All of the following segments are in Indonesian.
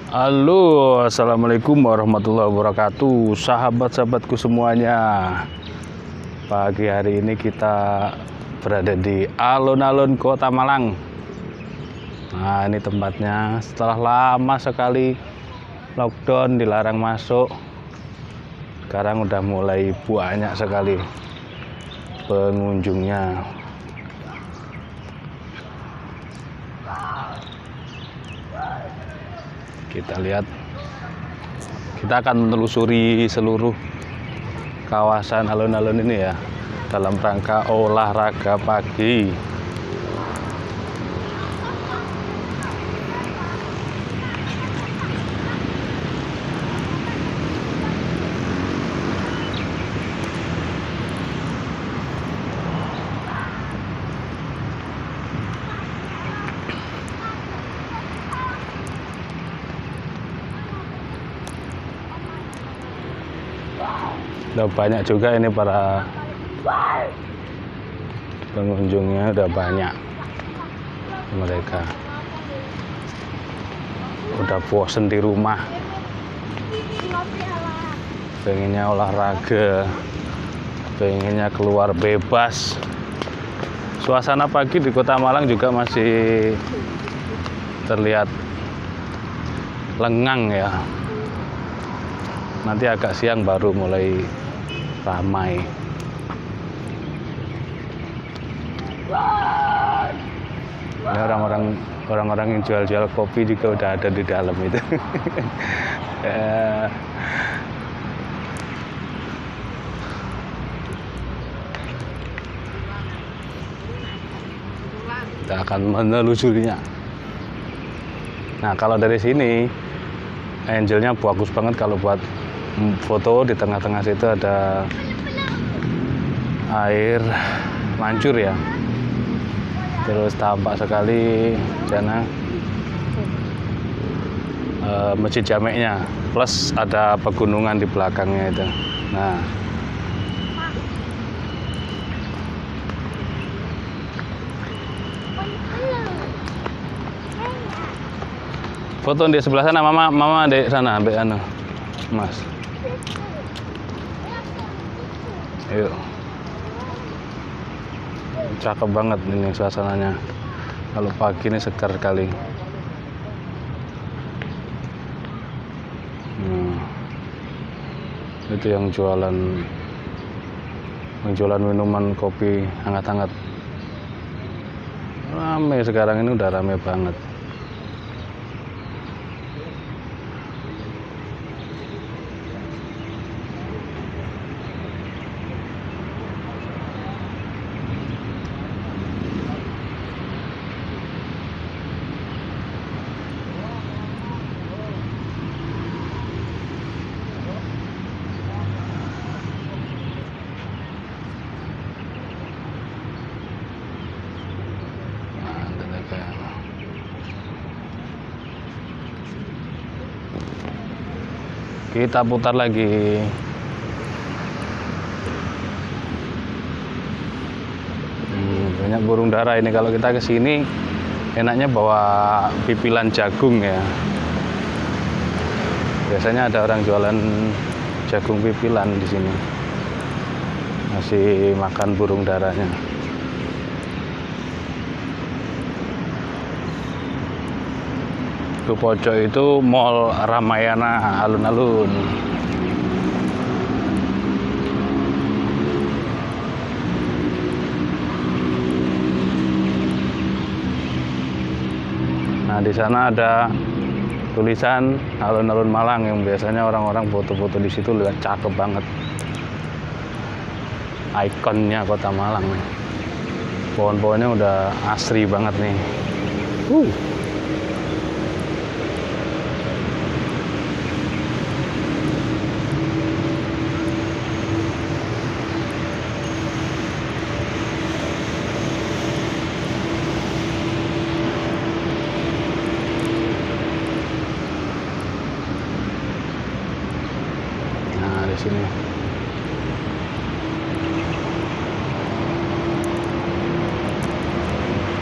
Halo, assalamualaikum warahmatullahi wabarakatuh, sahabat-sahabatku semuanya. Pagi hari ini kita berada di alun-alun Kota Malang. Nah, ini tempatnya. Setelah lama sekali lockdown, dilarang masuk, sekarang udah mulai banyak sekali pengunjungnya. Kita lihat, kita akan menelusuri seluruh kawasan alun-alun ini ya, dalam rangka olahraga pagi. Udah banyak juga ini para pengunjungnya, udah banyak. Mereka udah bosen di rumah, pengennya olahraga, pengennya keluar bebas. Suasana pagi di Kota Malang juga masih terlihat lengang ya. Nanti agak siang baru mulai ramai. Ini orang-orang yang jual-jual kopi juga udah ada di dalam itu. Kita akan menelusurinya. Nah, kalau dari sini angelnya bagus banget kalau buat foto. Di tengah-tengah situ ada air mancur ya, terus tampak sekali sana Masjid Jameknya, plus ada pegunungan di belakangnya itu. Nah, foto di sebelah sana, mama di sana, ambek anu mas. Yuk, cakep banget ini suasananya. Kalau pagi ini segar sekali. Itu yang jualan minuman kopi hangat-hangat. Rame sekarang ini, udah rame banget. Kita putar lagi. Banyak burung dara ini. Kalau kita ke sini enaknya bawa pipilan jagung ya. Biasanya ada orang jualan jagung pipilan di sini. Masih makan burung daranya. Itu pojok itu Mall Ramayana alun-alun. Nah, di sana ada tulisan alun-alun Malang yang biasanya orang-orang foto-foto di situ, lihat cakep banget. Ikonnya Kota Malang. Pohon-pohonnya udah asri banget nih. Sini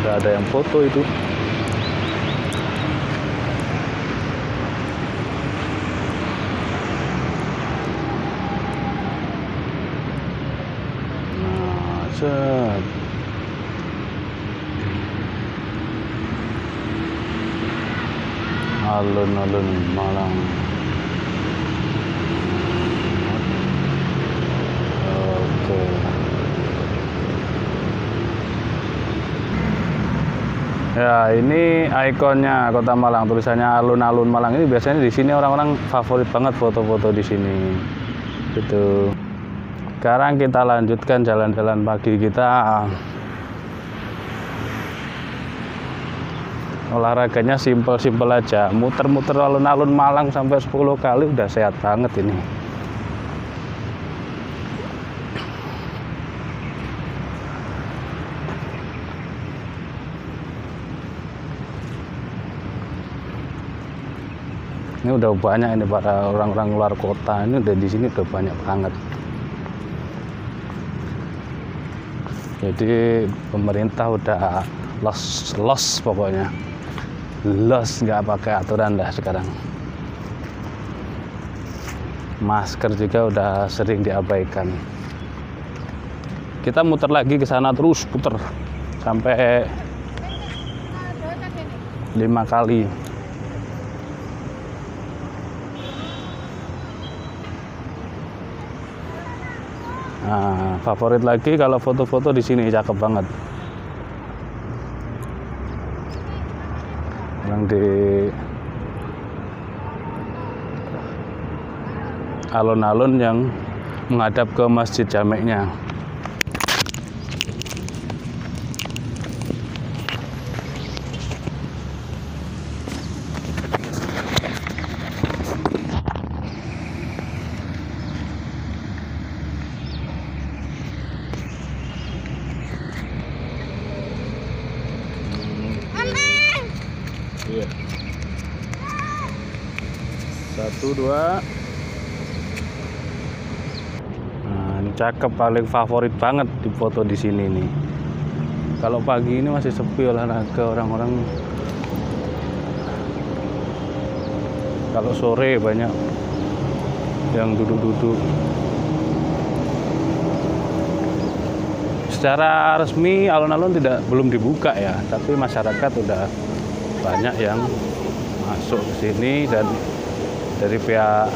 udah ada yang foto itu. Set. Alun-alun Malang. Oke. Ya, ini ikonnya Kota Malang, tulisannya alun-alun Malang. Ini biasanya di sini orang-orang favorit banget foto-foto di sini. Gitu. Sekarang kita lanjutkan jalan-jalan pagi kita. Olahraganya simpel-simpel aja, muter-muter alun-alun Malang sampai 10 kali udah sehat banget ini. Ini udah banyak ini para orang-orang luar kota, ini udah di sini udah banyak banget. Jadi pemerintah udah los pokoknya, los nggak pakai aturan dah sekarang. Masker juga udah sering diabaikan. Kita muter lagi ke sana terus puter sampai 5 kali. Nah, favorit lagi kalau foto-foto di sini cakep banget. Yang di alun-alun yang menghadap ke Masjid Jameknya. Iya. 1, 2. Nah, ini cakep, paling favorit banget di foto di sini nih. Kalau pagi ini masih sepi olahraga orang-orang. Kalau sore banyak yang duduk-duduk. Secara resmi alun-alun belum dibuka ya, tapi masyarakat udah banyak yang masuk ke sini dan dari pihak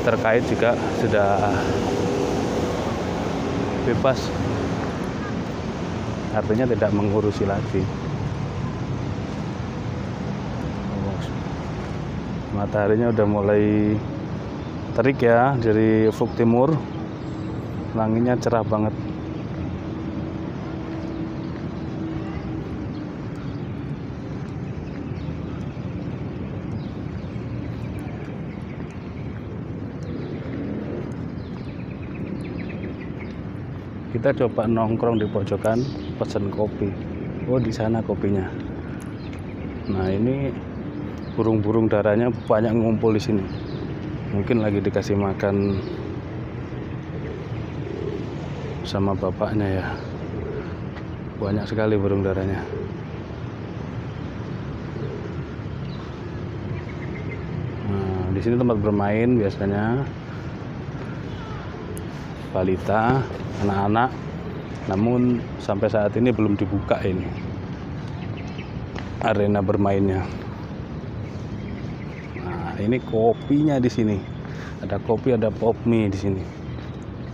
terkait juga sudah bebas, artinya tidak mengurusi lagi. Mataharinya udah mulai terik ya dari ufuk timur, langitnya cerah banget. Kita coba nongkrong di pojokan, pesen kopi. Oh, di sana kopinya. Nah, ini burung-burung darahnya banyak ngumpul di sini. Mungkin lagi dikasih makan sama bapaknya ya. Banyak sekali burung darahnya. Nah, di sini tempat bermain biasanya balita, anak-anak, namun sampai saat ini belum dibuka ini arena bermainnya. Nah, ini kopinya di sini. Ada kopi, ada pop mie di sini.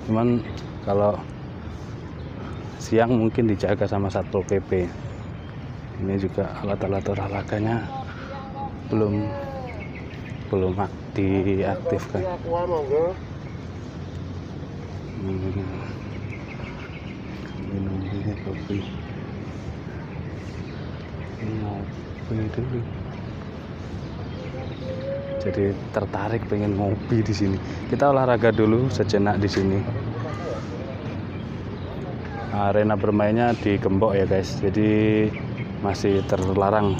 Cuman kalau siang mungkin dijaga sama Satpol PP. Ini juga alat-alat olahraganya belum diaktifkan. Minum ini kopi, ngopi dulu. Jadi tertarik pengen ngopi di sini. Kita olahraga dulu sejenak di sini. Arena bermainnya di gembok ya guys, jadi masih terlarang.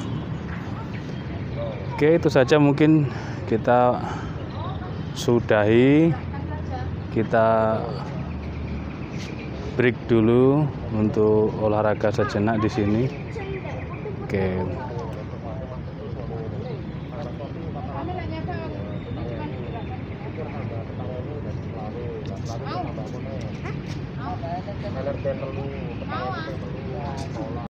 Oke, itu saja mungkin kita sudahi. Kita break dulu untuk olahraga sejenak di sini. Oke. Lalu nambah aku nih. Mau. Mau.